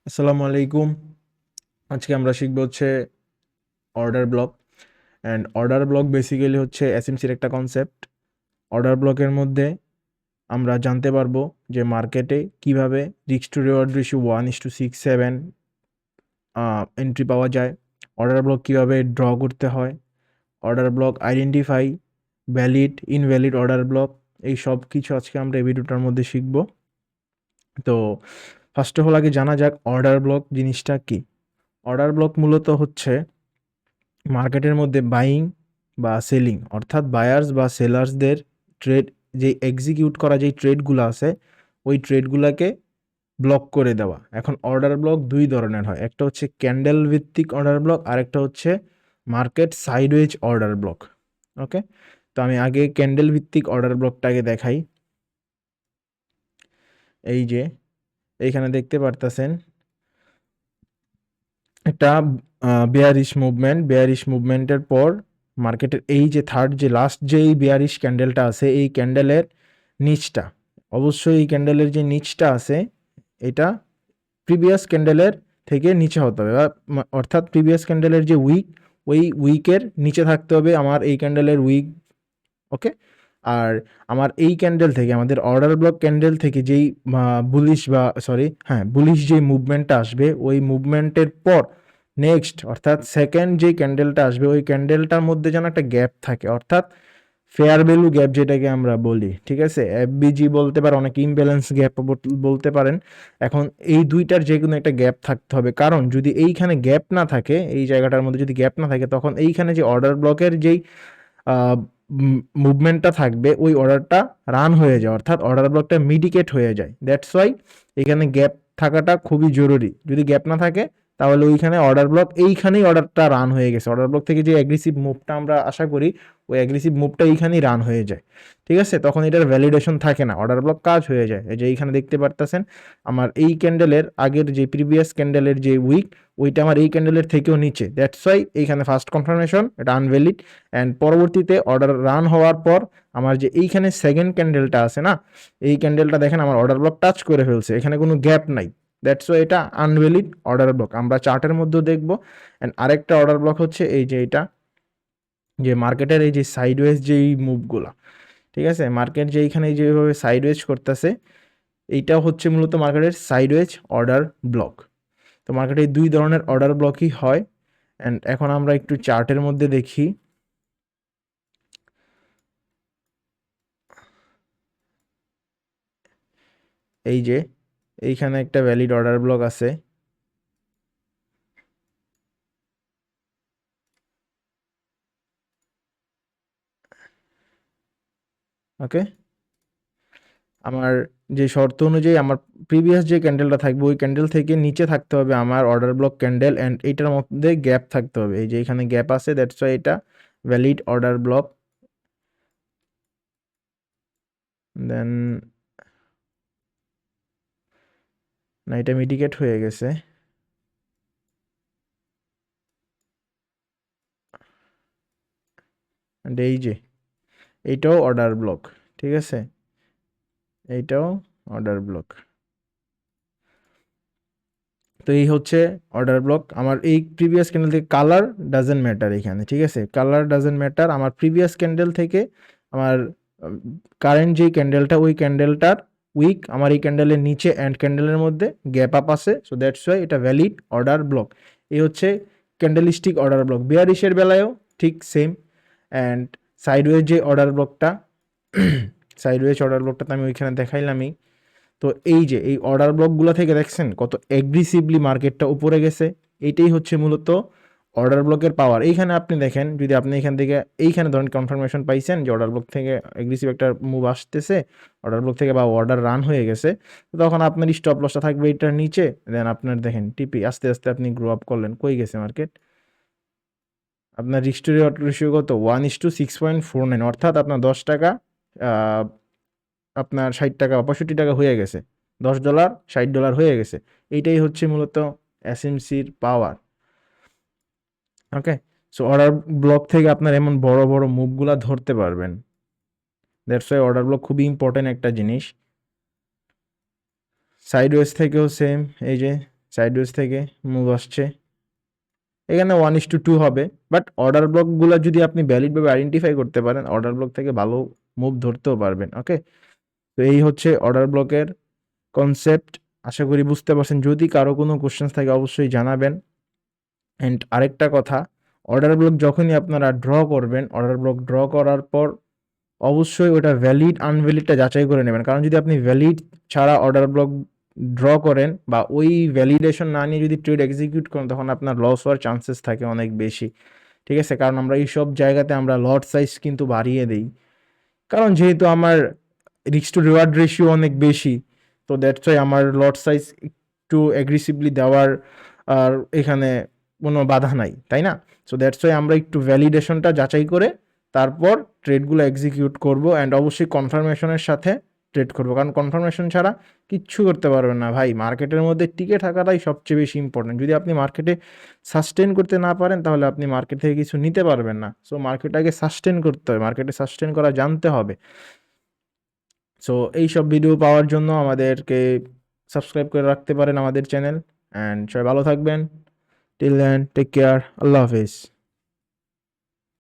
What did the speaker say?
আসসালামু আলাইকুম। আজকে আমরা শিখব হচ্ছে order block. And order block basically হচ্ছে এসএমসির একটা কনসেপ্ট। অর্ডার ব্লকের মধ্যে আমরা জানতে পারবো যে মার্কেটে কিভাবে risk to reward ratio 1:6-7 entry পাওয়া যায়, অর্ডার ব্লক কিভাবে ড্র করতে হয়, order block identify, valid invalid order block, এই সব কিছু আজকে আমরা এই ভিডিওটার মধ্যে শিখব। তো ফার্স্ট অফ অল আগে জানা যাক অর্ডার ব্লক জিনিসটা কি। অর্ডার ব্লক মূলত হচ্ছে মার্কেটের মধ্যে বাইং বা সেলিং অর্থাৎ বায়ার্স বা সেলার্সদের ট্রেড, যে এক্সিকিউট করা যেই ট্রেডগুলো আছে ওই ট্রেডগুলোকে ব্লক করে দেওয়া। এখন অর্ডার ব্লক দুই ধরনের হয়, একটা হচ্ছে ক্যান্ডেল ভিত্তিক অর্ডার ব্লক আর একটা হচ্ছে মার্কেট সাইডওয়েজ অর্ডার ব্লক। ওকে, তো আমি আগে ক্যান্ডেল ভিত্তিক অর্ডার ব্লকটাকে দেখাই। এই যে এইখানে দেখতে পারতেছেন একটা বেয়ারিশ মুভমেন্টের পর মার্কেটের এই যে থার্ড যে লাস্ট যে এই বেয়ারিশ ক্যান্ডেলটা আছে এই ক্যান্ডেলের নিচটা, অবশ্যই এই ক্যান্ডেলের যে নিচটা আছে এটা প্রিভিয়াস ক্যান্ডেলের থেকে নিচে হতে হবে, অর্থাৎ প্রিভিয়াস ক্যান্ডেলের যে উইক ওই উইকের নিচে থাকতে হবে আমার এই ক্যান্ডেলের উইক। ওকে, আর আমার এই ক্যান্ডেল থেকে আমাদের অর্ডার ব্লক ক্যান্ডেল থেকে যেই বুলিশ যেই মুভমেন্টটা আসবে ওই মুভমেন্টের পর নেক্সট অর্থাৎ সেকেন্ড যেই ক্যান্ডেলটা আসবে ওই ক্যান্ডেলটার মধ্যে যেন একটা গ্যাপ থাকে, অর্থাৎ ফেয়ার ভ্যালু গ্যাপ যেটাকে আমরা বলি, ঠিক আছে, এফবিজি বলতে পারে, অনেক ইমব্যালেন্স গ্যাপ বলতে পারেন। এখন এই দুইটার যে কোনো একটা গ্যাপ থাকতে হবে, কারণ যদি এইখানে গ্যাপ না থাকে, এই জায়গাটার মধ্যে যদি গ্যাপ না থাকে তখন এইখানে যে অর্ডার ব্লকের যেই মুভমেন্টটা থাকবে ওই অর্ডারটা রান হয়ে যায়, অর্থাৎ অর্ডার ব্লকটা মিডিকেট হয়ে যায়। দ্যাটস ওয়াই এখানে গ্যাপ থাকাটা খুবই জরুরি। যদি গ্যাপ না থাকে তাহলে ওইখানে অর্ডার ব্লক, এইখানেই অর্ডারটা রান হয়ে গেছে, অর্ডার ব্লক থেকে যে অ্যাগ্রেসিভ মুভটা আমরা আশা করি ওই অ্যাগ্রেসিভ মুভটা এইখানেই রান হয়ে যায়। ঠিক আছে, তখন এটার ভ্যালিডেশন থাকে না, অর্ডার ব্লক কাজ হয়ে যায়। এই যে এইখানে দেখতে পারতেছেন আমার এই ক্যান্ডেলের আগের যে প্রিভিয়াস ক্যান্ডেলের যে উইক ওইটা আমার এই ক্যান্ডেলের থেকেও নিচে, দ্যাটস ওয়াই এইখানে ফার্স্ট কনফার্মেশন এটা আনভ্যালিড। অ্যান্ড পরবর্তীতে অর্ডার রান হওয়ার পর আমার যে এইখানে সেকেন্ড ক্যান্ডেলটা আছে না, এই ক্যান্ডেলটা দেখেন আমার অর্ডার ব্লক টাচ করে ফেলছে, এখানে কোনো গ্যাপ নাই, দ্যাটস ওয়াই এটা আনভ্যালিড অর্ডার ব্লক। আমরা চার্টের মধ্যেও দেখবো। অ্যান্ড আরেকটা অর্ডার ব্লক হচ্ছে এই যে এটা, যে মার্কেটের এই যে সাইডওয়েজ যেই মুভগুলা, ঠিক আছে, মার্কেট যে এইখানে যেভাবে সাইডওয়েজ করতেছে এইটাও হচ্ছে মূলত মার্কেটের সাইডওয়েজ অর্ডার ব্লক। তো মার্কেটে দুই ধরনের অর্ডার ব্লকই হয়। অ্যান্ড এখন আমরা একটু চার্টের মধ্যে দেখি। এই যে এইখানে একটা ভ্যালিড অর্ডার ব্লক আছে। ওকে, আমার যে শর্ত অনুযায়ী আমার প্রিভিয়াস যে ক্যান্ডেলটা থাকবে ওই ক্যান্ডেল থেকে নিচে থাকতে হবে আমার অর্ডার ব্লক ক্যান্ডেল, অ্যান্ড এইটার মধ্যে গ্যাপ থাকতে হবে, এই যে এখানে গ্যাপ আছে, দ্যাটস ওয়াই এটা ভ্যালিড অর্ডার ব্লক। দেন না, এটা মিটিগেট হয়ে গেছে। অ্যান্ড এই যে এইটাও অর্ডার ব্লক, ঠিক আছে, এইটাও অর্ডার ব্লক। তো এই হচ্ছে অর্ডার ব্লক। আমার এই প্রিভিয়াস ক্যান্ডেল থেকে কালার ডাজেন্ট ম্যাটার এখানে, ঠিক আছে, কালার ডাজেন্ট ম্যাটার। আমার প্রিভিয়াস ক্যান্ডেল থেকে আমার কারেন্ট যেই ক্যান্ডেলটা ওই ক্যান্ডেলটার উইক আমার এই ক্যান্ডেলের নিচে অ্যান্ড ক্যান্ডেলের মধ্যে গ্যাপ আপ আছে, সো দ্যাটস ওয়াই এটা ভ্যালিড অর্ডার ব্লক। এই হচ্ছে ক্যান্ডেলিস্টিক অর্ডার ব্লক। বিয়ারিশের বেলায়ও ঠিক সেম। অ্যান্ড সাইডওয়েজ যে অর্ডার ব্লকটা, সাইডওয়েজ অর্ডার ব্লকটা তো আমি ওইখানে দেখাইলামই। তো এই যে এই অর্ডার ব্লকগুলো থেকে দেখছেন কত এগ্রেসিভলি মার্কেটটা উপরে গেছে, এইটাই হচ্ছে মূলত অর্ডার ব্লকের পাওয়ার। এইখানে আপনি দেখেন, যদি আপনি এখান থেকে এইখানে ধরেন কনফার্মেশন পাইছেন যে অর্ডার ব্লক থেকে এগ্রেসিভ একটা মুভ আসতেছে, অর্ডার ব্লক থেকে বা অর্ডার রান হয়ে গেছে, তো তখন আপনার স্টপ লসটা থাকবে এটার নিচে। দেন আপনার দেখেন টিপি আস্তে আস্তে আপনি গ্রো আপ করলেন, কই গেছে মার্কেট, আপনার রিস্ক টু রিওয়ার্ড রেশিও কত 1:6.49, অর্থাৎ আপনার 10 টাকা আপনার 60 টাকা বা 65 টাকা হয়ে গেছে, $10 $60 হয়ে গেছে। এইটাই হচ্ছে মূলত এসএমসির পাওয়ার। ওকে, সো অর্ডার ব্লক থেকে আপনার এমন বড় বড় মুভগুলা ধরতে পারবেন। দ্যাটস ওয়াই অর্ডার ব্লক খুবই ইম্পর্টেন্ট একটা জিনিস। সাইডওয়েজ থেকেও সেম, এই যে সাইডওয়েজ থেকে মুভ আসছে, এখানে 1:2 হবে। বাট অর্ডার ব্লকগুলো যদি আপনি ভ্যালিডভাবে আইডেন্টিফাই করতে পারেন, অর্ডার ব্লক থেকে ভালো মুভ ধরতেও পারবেন। ওকে, তো এই হচ্ছে অর্ডার ব্লকের কনসেপ্ট। আশা করি বুঝতে পারছেন। যদি কারো কোনো কোশ্চেন্স থাকে অবশ্যই জানাবেন। অ্যান্ড আরেকটা কথা, অর্ডার ব্লক যখনই আপনারা ড্র করবেন, অর্ডার ব্লক ড্র করার পর অবশ্যই ওটা ভ্যালিড আনভ্যালিডটা যাচাই করে নেবেন। কারণ যদি আপনি ভ্যালিড ছাড়া অর্ডার ব্লক ড্র করেন বা ওই ভ্যালিডেশন না নিয়ে যদি ট্রেড এক্সিকিউট করেন, তখন আপনার লস হওয়ার চান্সেস থাকে অনেক বেশি। ঠিক আছে, কারণ আমরা এইসব জায়গাতে আমরা লট সাইজ কিন্তু বাড়িয়ে দিই, কারণ যেহেতু আমার রিস্ক টু রিওয়ার্ড রেশিও অনেক বেশি, তো দ্যাটস ওয়াই আমার লট সাইজ একটু অ্যাগ্রেসিভলি দেওয়ার আর এখানে কোনো বাধা নাই, তাই না? সো দ্যাটস ওয়াই আমরা একটু ভ্যালিডেশনটা যাচাই করে তারপর ট্রেডগুলো এক্সিকিউট করব। অ্যান্ড অবশ্যই কনফার্মেশনের সাথে ট্রেড করবো, কারণ কনফার্মেশন ছাড়া কিচ্ছু করতে পারবেন না ভাই। মার্কেটের মধ্যে টিকে থাকাটাই সবচেয়ে বেশি ইম্পর্টেন্ট। যদি আপনি মার্কেটে সাস্টেন করতে না পারেন, তাহলে আপনি মার্কেট থেকে কিছু নিতে পারবেন না। সো মার্কেটটাকে সাস্টেন করতে হবে, মার্কেটে সাস্টেন করা জানতে হবে। সো এইসব ভিডিও পাওয়ার জন্য আমাদেরকে সাবস্ক্রাইব করে রাখতে পারেন আমাদের চ্যানেল। অ্যান্ড সবাই ভালো থাকবেন। টিল দেন, টেক কেয়ার, আল্লাহ হাফিজ।